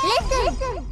Listen!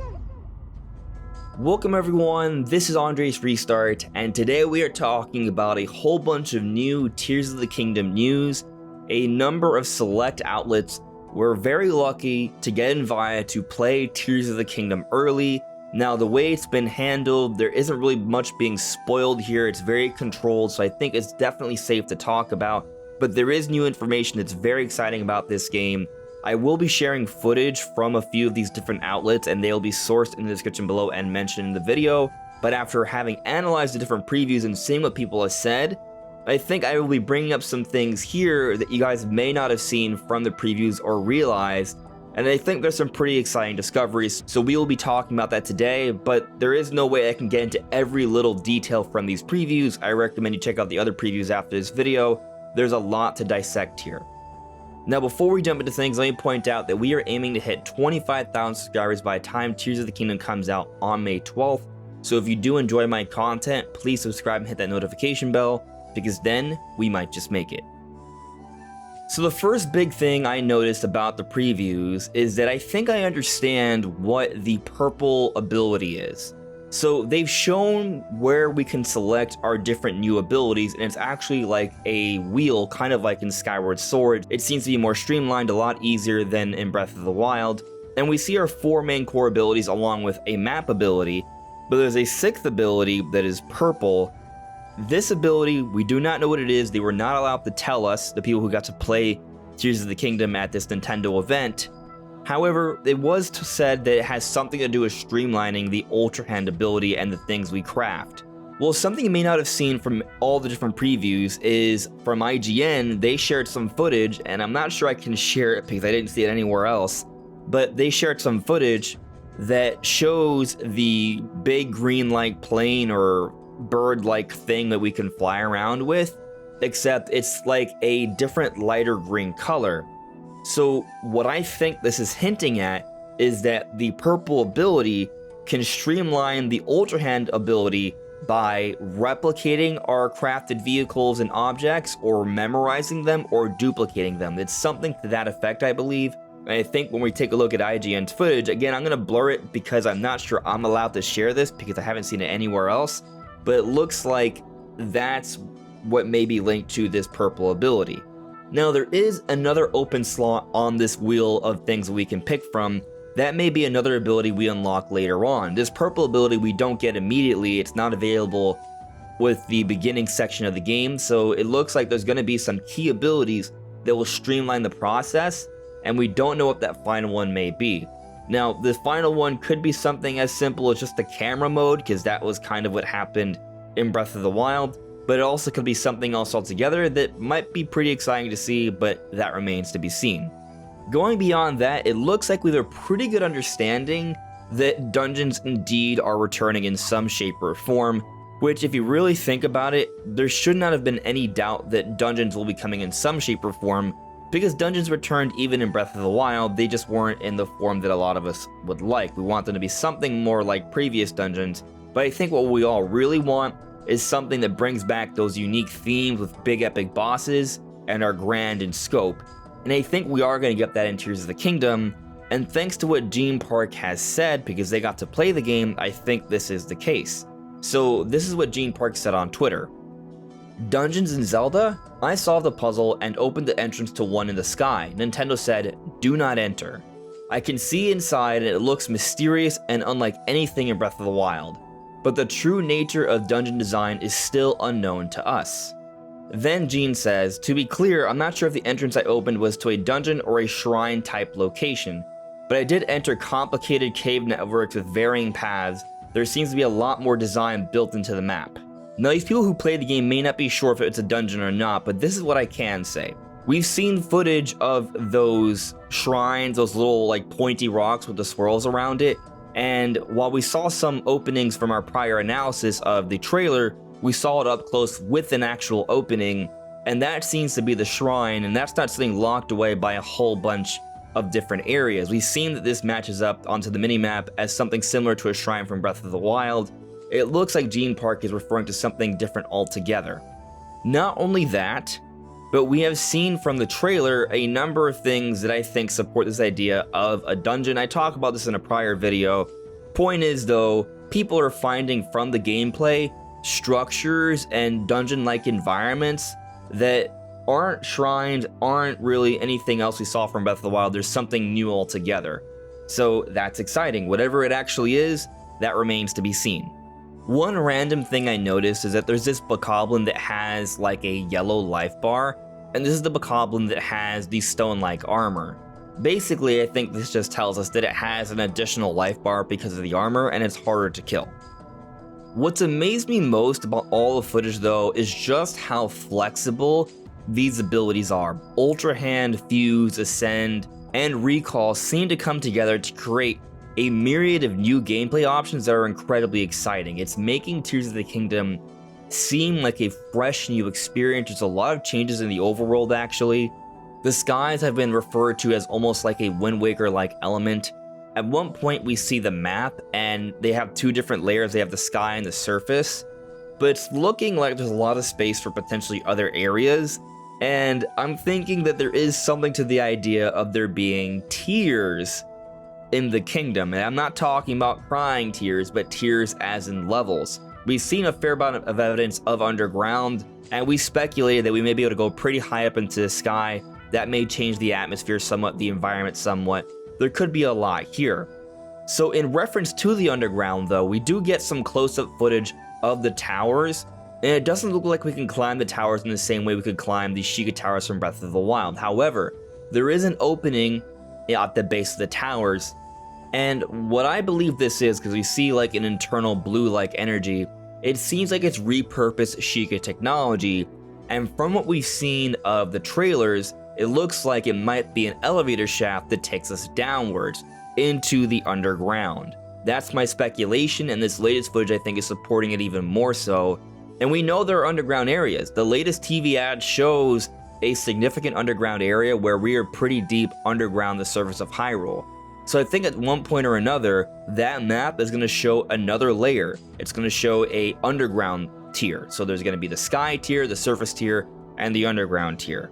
Welcome everyone, this is Andre's Restart, and today we are talking about a whole bunch of new Tears of the Kingdom news, a number of select outlets. We're very lucky to get invited to play Tears of the Kingdom early. Now the way it's been handled, there isn't really much being spoiled here, it's very controlled, so I think it's definitely safe to talk about, but there is new information that's very exciting about this game. I will be sharing footage from a few of these different outlets, and they'll be sourced in the description below and mentioned in the video. But after having analyzed the different previews and seeing what people have said, I think I will be bringing up some things here that you guys may not have seen from the previews or realized. And I think there's some pretty exciting discoveries, so we will be talking about that today, but there is no way I can get into every little detail from these previews. I recommend you check out the other previews after this video. There's a lot to dissect here. Now before we jump into things, let me point out that we are aiming to hit 25,000 subscribers by the time Tears of the Kingdom comes out on May 12th. So if you do enjoy my content, please subscribe and hit that notification bell, because then we might just make it. So the first big thing I noticed about the previews is that I think I understand what the purple ability is. So they've shown where we can select our different new abilities, and it's actually like a wheel, kind of like in Skyward Sword. It seems to be more streamlined, a lot easier than in Breath of the Wild. And we see our 4 main core abilities along with a map ability, but there's a 6th ability that is purple. This ability, we do not know what it is. They were not allowed to tell us, the people who got to play Tears of the Kingdom at this Nintendo event. However, it was said that it has something to do with streamlining the Ultra Hand ability and the things we craft. Well, something you may not have seen from all the different previews is from IGN, they shared some footage, and I'm not sure I can share it because I didn't see it anywhere else, but they shared some footage that shows the big green-like plane or bird-like thing that we can fly around with, except it's like a different lighter green color. So what I think this is hinting at is that the purple ability can streamline the Ultra Hand ability by replicating our crafted vehicles and objects, or memorizing them, or duplicating them. It's something to that effect, I believe. And I think when we take a look at IGN's footage, again, I'm going to blur it because I'm not sure I'm allowed to share this because I haven't seen it anywhere else, but it looks like that's what may be linked to this purple ability. Now there is another open slot on this wheel of things we can pick from. That may be another ability we unlock later on. This purple ability we don't get immediately, it's not available with the beginning section of the game, so it looks like there's going to be some key abilities that will streamline the process, and we don't know what that final one may be. Now the final one could be something as simple as just the camera mode, because that was kind of what happened in Breath of the Wild. But it also could be something else altogether that might be pretty exciting to see, but that remains to be seen. Going beyond that, it looks like we have a pretty good understanding that dungeons indeed are returning in some shape or form, which if you really think about it, there should not have been any doubt that dungeons will be coming in some shape or form, because dungeons returned even in Breath of the Wild, they just weren't in the form that a lot of us would like. We want them to be something more like previous dungeons, but I think what we all really want is something that brings back those unique themes with big epic bosses and are grand in scope. And I think we are going to get that in Tears of the Kingdom, and thanks to what Gene Park has said, because they got to play the game, I think this is the case. So this is what Gene Park said on Twitter. Dungeons in Zelda? I solved the puzzle and opened the entrance to one in the sky. Nintendo said, do not enter. I can see inside and it looks mysterious and unlike anything in Breath of the Wild. But the true nature of dungeon design is still unknown to us. Then Gene says, to be clear, I'm not sure if the entrance I opened was to a dungeon or a shrine type location, but I did enter complicated cave networks with varying paths. There seems to be a lot more design built into the map. Now these people who play the game may not be sure if it's a dungeon or not, but this is what I can say. We've seen footage of those shrines, those little like pointy rocks with the swirls around it, and while we saw some openings from our prior analysis of the trailer, we saw it up close with an actual opening, and that seems to be the shrine, and that's not something locked away by a whole bunch of different areas. We've seen that this matches up onto the minimap as something similar to a shrine from Breath of the Wild. It looks like Gene Park is referring to something different altogether. Not only that, But we have seen from the trailer a number of things that I think support this idea of a dungeon. I talked about this in a prior video. Point is though, people are finding from the gameplay structures and dungeon-like environments that aren't shrines, aren't really anything else we saw from Breath of the Wild. There's something new altogether. So that's exciting. Whatever it actually is, that remains to be seen. One random thing I noticed is that there's this bokoblin that has like a yellow life bar, and this is the bokoblin that has the stone-like armor. Basically, I think this just tells us that it has an additional life bar because of the armor, and it's harder to kill. What's amazed me most about all the footage though is just how flexible these abilities are. Ultra Hand, Fuse, Ascend, and Recall seem to come together to create a myriad of new gameplay options that are incredibly exciting. It's making Tears of the Kingdom seem like a fresh new experience. There's a lot of changes in the overworld actually. The skies have been referred to as almost like a Wind Waker-like element. At one point we see the map and they have two different layers. They have the sky and the surface, but it's looking like there's a lot of space for potentially other areas. And I'm thinking that there is something to the idea of there being tiers in the kingdom. And I'm not talking about crying tears, but tiers as in levels. We've seen a fair amount of evidence of underground, and we speculated that we may be able to go pretty high up into the sky. That may change the atmosphere somewhat, the environment somewhat. There could be a lot here. So in reference to the underground though, we do get some close-up footage of the towers, and it doesn't look like we can climb the towers in the same way we could climb the Sheikah Towers from Breath of the Wild. However, there is an opening at the base of the towers, and what I believe this is, because we see like an internal blue-like energy, it seems like it's repurposed Sheikah technology, and from what we've seen of the trailers, it looks like it might be an elevator shaft that takes us downwards into the underground. That's my speculation, and this latest footage I think is supporting it even more so. And we know there are underground areas. The latest TV ad shows a significant underground area where we are pretty deep underground the surface of Hyrule. So I think at one point or another, that map is going to show another layer. It's going to show a underground tier. So there's going to be the sky tier, the surface tier, and the underground tier.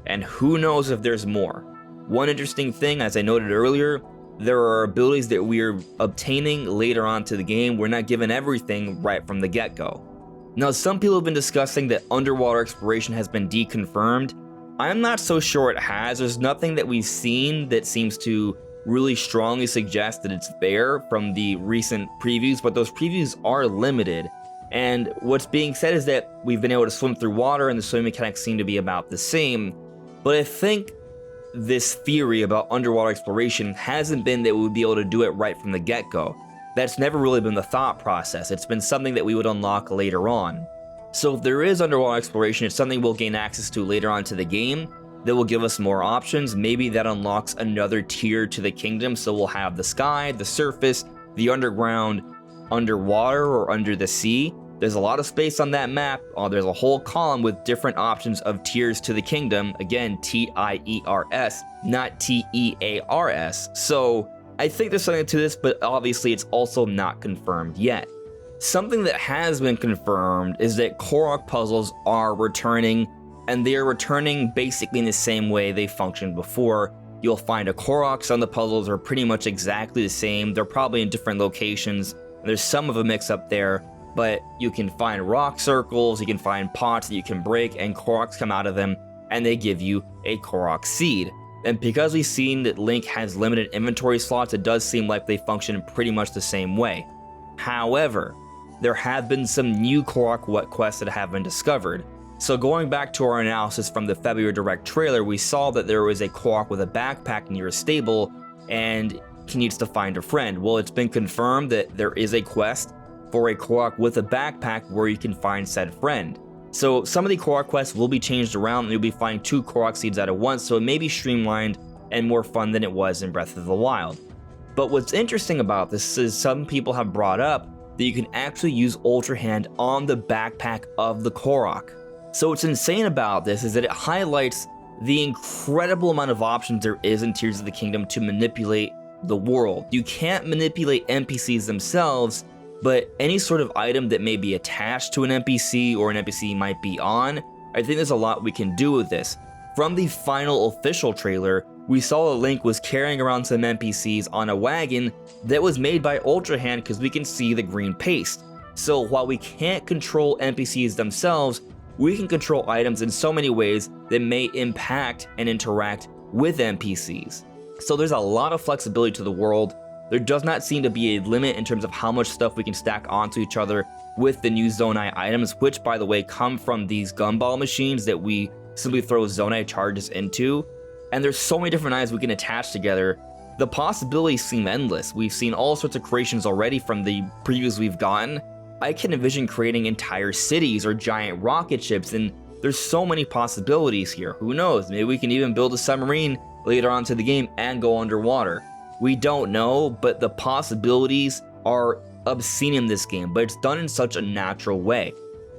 And who knows if there's more. One interesting thing, as I noted earlier, there are abilities that we are obtaining later on to the game. We're not given everything right from the get-go. Now, some people have been discussing that underwater exploration has been deconfirmed. I'm not so sure it has. There's nothing that we've seen that seems to really strongly suggest that it's there from the recent previews, but those previews are limited. And what's being said is that we've been able to swim through water and the swimming mechanics seem to be about the same. But I think this theory about underwater exploration hasn't been that we would be able to do it right from the get-go. That's never really been the thought process. It's been something that we would unlock later on. So if there is underwater exploration, it's something we'll gain access to later on to the game that will give us more options. Maybe that unlocks another tier to the kingdom, so we'll have the sky, the surface, the underground, underwater, or under the sea. There's a lot of space on that map. There's a whole column with different options of tiers to the kingdom. Again, T-I-E-R-S, not T-E-A-R-S. So I think there's something to this, but obviously it's also not confirmed yet. Something that has been confirmed is that Korok puzzles are returning, and they are returning basically in the same way they functioned before. You'll find a Korok. Some of the puzzles are pretty much exactly the same. They're probably in different locations. There's some of a mix up there, but you can find rock circles, you can find pots that you can break, and Koroks come out of them, and they give you a Korok seed. And because we've seen that Link has limited inventory slots, it does seem like they function pretty much the same way. However, there have been some new Korok quests that have been discovered. So going back to our analysis from the February Direct trailer, we saw that there was a Korok with a backpack near a stable, and he needs to find a friend. Well, it's been confirmed that there is a quest for a Korok with a backpack where you can find said friend. So some of the Korok quests will be changed around, and you'll be finding 2 Korok seeds at once, so it may be streamlined and more fun than it was in Breath of the Wild. But what's interesting about this is some people have brought up that you can actually use Ultra Hand on the backpack of the Korok. So what's insane about this is that it highlights the incredible amount of options there is in Tears of the Kingdom to manipulate the world. You can't manipulate NPCs themselves, but any sort of item that may be attached to an NPC or an NPC might be on, I think there's a lot we can do with this. From the final official trailer, we saw that Link was carrying around some NPCs on a wagon that was made by Ultra Hand because we can see the green paste. So while we can't control NPCs themselves, we can control items in so many ways that may impact and interact with NPCs. So there's a lot of flexibility to the world. There does not seem to be a limit in terms of how much stuff we can stack onto each other with the new Zonai items, which by the way come from these gumball machines that we simply throw Zonai charges into. And there's so many different items we can attach together. The possibilities seem endless. We've seen all sorts of creations already from the previews we've gotten. I can envision creating entire cities or giant rocket ships, and there's so many possibilities here. Who knows? Maybe we can even build a submarine later on to the game and go underwater. We don't know, but the possibilities are obscene in this game, but it's done in such a natural way.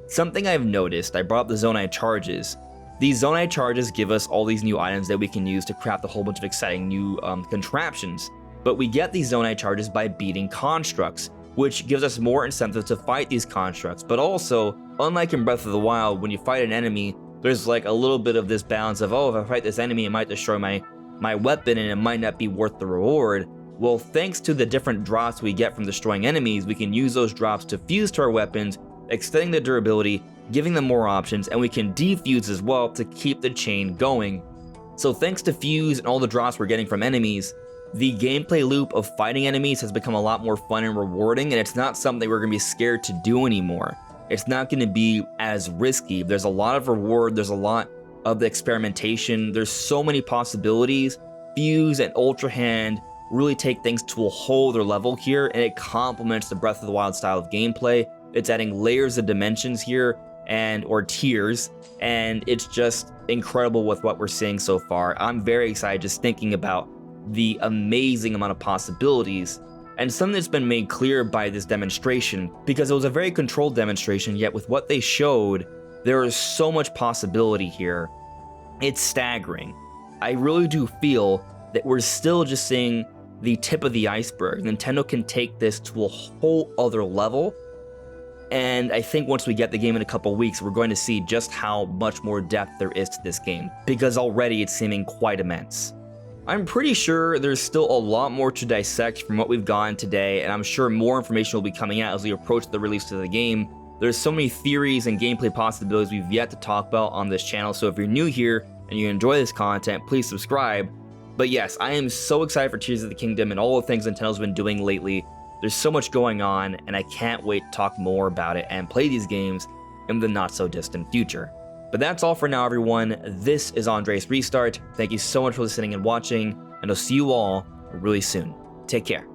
Something I've noticed, I brought up the Zonai charges. These Zonai charges give us all these new items that we can use to craft a whole bunch of exciting new contraptions. But we get these Zonai charges by beating constructs, which gives us more incentive to fight these constructs. But also, unlike in Breath of the Wild, when you fight an enemy, there's like a little bit of this balance of, oh, if I fight this enemy, it might destroy my weapon and it might not be worth the reward. Well, thanks to the different drops we get from destroying enemies, we can use those drops to fuse to our weapons, extending the durability, giving them more options, and we can defuse as well to keep the chain going. So thanks to fuse and all the drops we're getting from enemies, the gameplay loop of fighting enemies has become a lot more fun and rewarding, and it's not something we're going to be scared to do anymore. It's not going to be as risky. There's a lot of reward, there's a lot of the experimentation, there's so many possibilities. Fuse and Ultra Hand really take things to a whole other level here, and it complements the Breath of the Wild style of gameplay. It's adding layers of dimensions here, or tiers, and it's just incredible with what we're seeing so far. I'm very excited just thinking about the amazing amount of possibilities, and something that's been made clear by this demonstration, because it was a very controlled demonstration, yet with what they showed, there is so much possibility here. It's staggering. I really do feel that we're still just seeing the tip of the iceberg. Nintendo can take this to a whole other level, and I think once we get the game in a couple weeks, we're going to see just how much more depth there is to this game, because already it's seeming quite immense. I'm pretty sure there's still a lot more to dissect from what we've gotten today, and I'm sure more information will be coming out as we approach the release of the game. There's so many theories and gameplay possibilities we've yet to talk about on this channel, so if you're new here and you enjoy this content, please subscribe. But yes, I am so excited for Tears of the Kingdom and all the things Nintendo's been doing lately. There's so much going on, and I can't wait to talk more about it and play these games in the not-so-distant future. But that's all for now, everyone. This is Andres Restart. Thank you so much for listening and watching, and I'll see you all really soon. Take care.